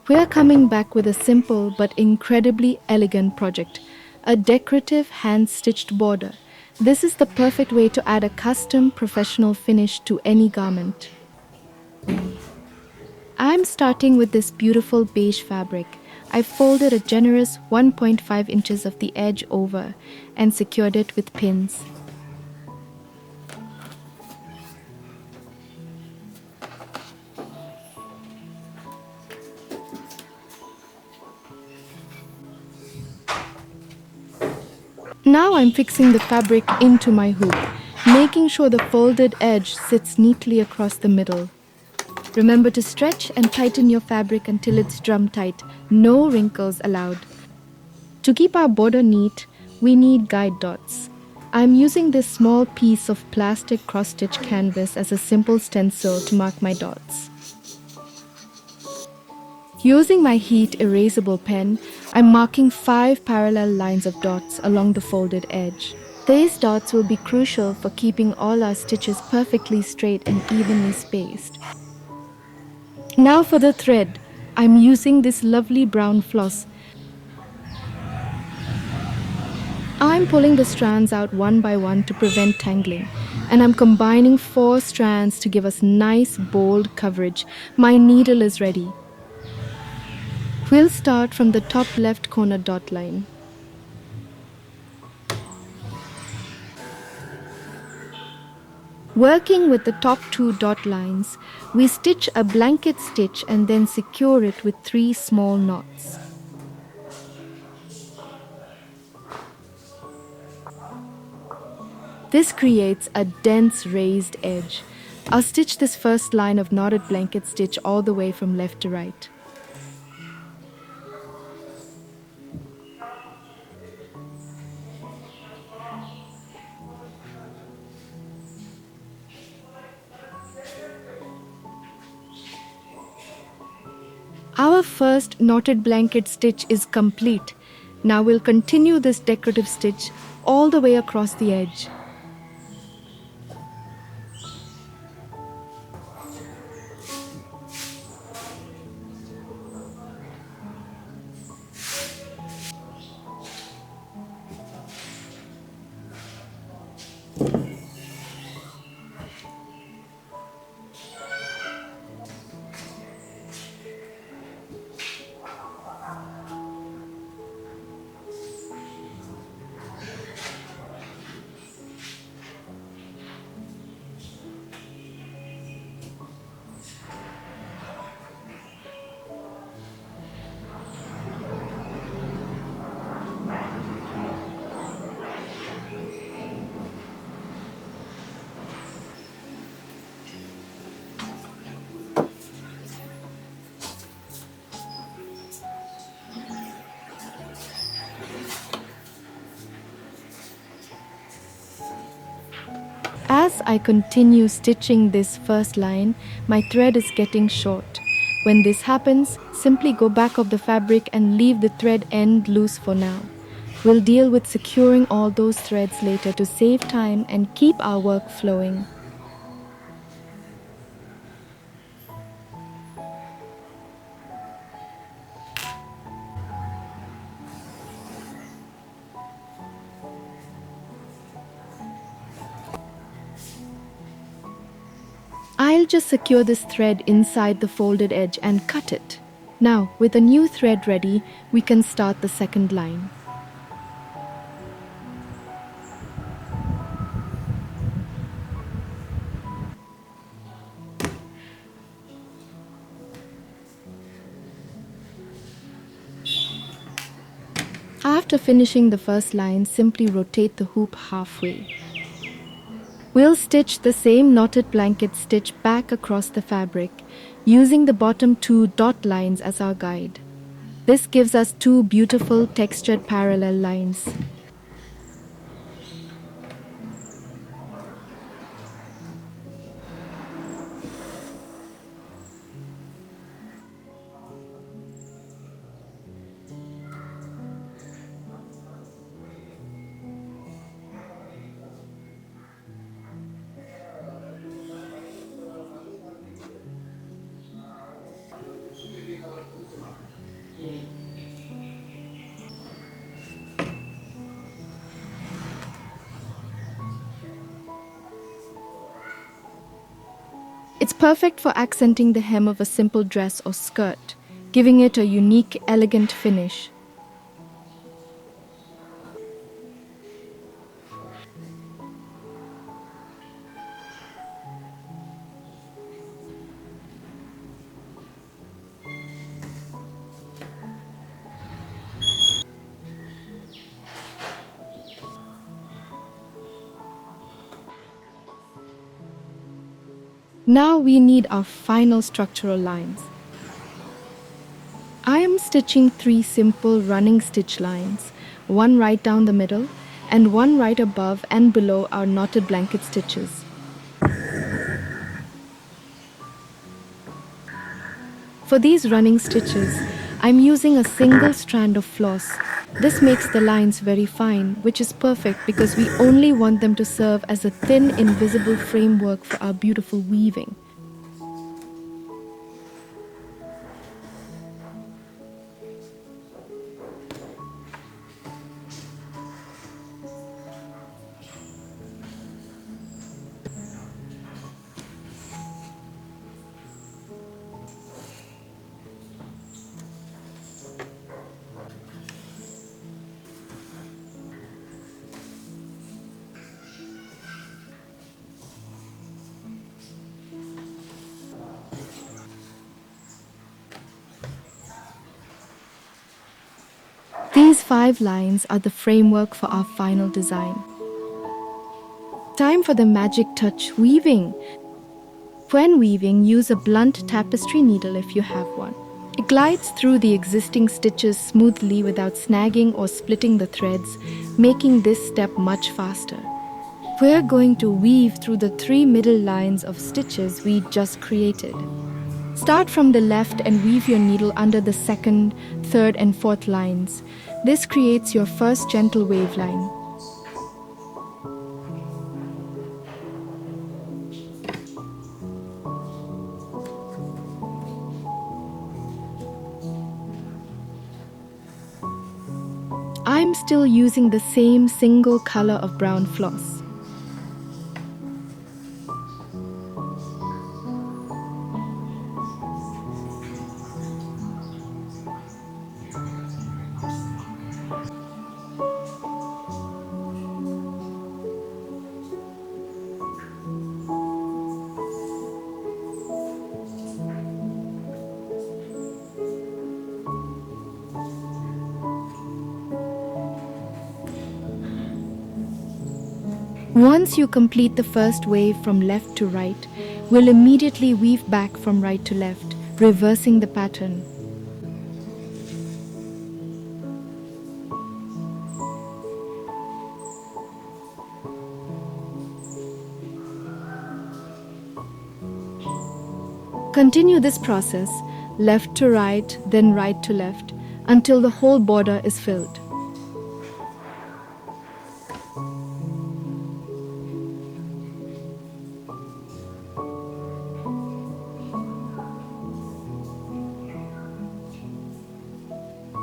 We're coming back with a simple but incredibly elegant project, a decorative hand-stitched border. This is the perfect way to add a custom professional finish to any garment. I'm starting with this beautiful beige fabric. I folded a generous 1.5 inches of the edge over and secured it with pins. Now I'm fixing the fabric into my hoop, making sure the folded edge sits neatly across the middle. Remember to stretch and tighten your fabric until it's drum tight, no wrinkles allowed. To keep our border neat, we need guide dots. I'm using this small piece of plastic cross-stitch canvas as a simple stencil to mark my dots. Using my heat erasable pen, I'm marking 5 parallel lines of dots along the folded edge. These dots will be crucial for keeping all our stitches perfectly straight and evenly spaced. Now for the thread. I'm using this lovely brown floss. I'm pulling the strands out one by one to prevent tangling, and I'm combining 4 strands to give us nice bold coverage. My needle is ready. We'll start from the top left corner dot line. Working with the top 2 dot lines, we stitch a blanket stitch and then secure it with 3 small knots. This creates a dense raised edge. I'll stitch this first line of knotted blanket stitch all the way from left to right. Our first knotted blanket stitch is complete. Now we'll continue this decorative stitch all the way across the edge. As I continue stitching this first line, my thread is getting short. When this happens, simply go back of the fabric and leave the thread end loose for now. We'll deal with securing all those threads later to save time and keep our work flowing. I'll just secure this thread inside the folded edge and cut it. Now, with a new thread ready, we can start the second line. After finishing the first line, simply rotate the hoop halfway. We'll stitch the same knotted blanket stitch back across the fabric, using the bottom 2 dot lines as our guide. This gives us 2 beautiful textured parallel lines. It's perfect for accenting the hem of a simple dress or skirt, giving it a unique, elegant finish. Now we need our final structural lines. I am stitching 3 simple running stitch lines, one right down the middle and one right above and below our knotted blanket stitches. For these running stitches, I'm using a single strand of floss. This makes the lines very fine, which is perfect because we only want them to serve as a thin, invisible framework for our beautiful weaving. These 5 lines are the framework for our final design. Time for the magic touch, weaving. When weaving, use a blunt tapestry needle if you have one. It glides through the existing stitches smoothly without snagging or splitting the threads, making this step much faster. We're going to weave through the 3 middle lines of stitches we just created. Start from the left and weave your needle under the 2nd, 3rd and 4th lines. This creates your first gentle wave line. I'm still using the same single color of brown floss. Once you complete the first wave from left to right, we'll immediately weave back from right to left, reversing the pattern. Continue this process, left to right, then right to left, until the whole border is filled.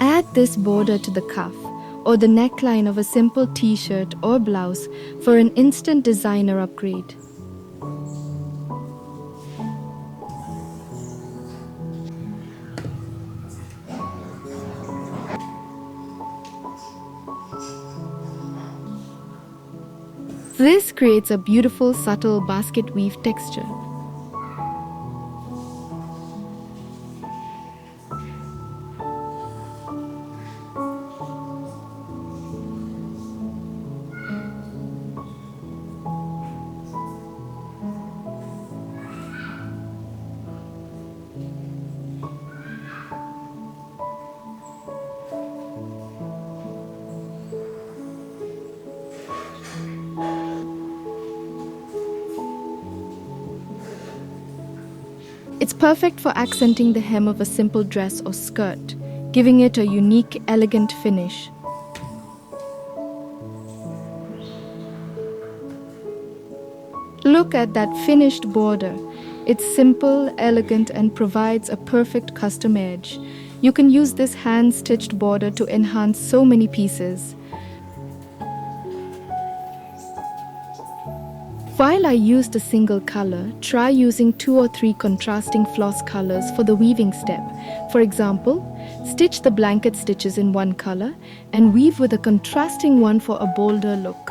Add this border to the cuff or the neckline of a simple t-shirt or blouse for an instant designer upgrade. This creates a beautiful, subtle basket weave texture. It's perfect for accenting the hem of a simple dress or skirt, giving it a unique, elegant finish. Look at that finished border. It's simple, elegant, and provides a perfect custom edge. You can use this hand-stitched border to enhance so many pieces. While I used a single color, try using 2 or 3 contrasting floss colors for the weaving step. For example, stitch the blanket stitches in one color and weave with a contrasting one for a bolder look.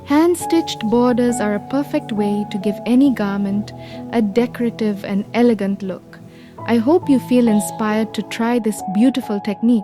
Hand-stitched borders are a perfect way to give any garment a decorative and elegant look. I hope you feel inspired to try this beautiful technique.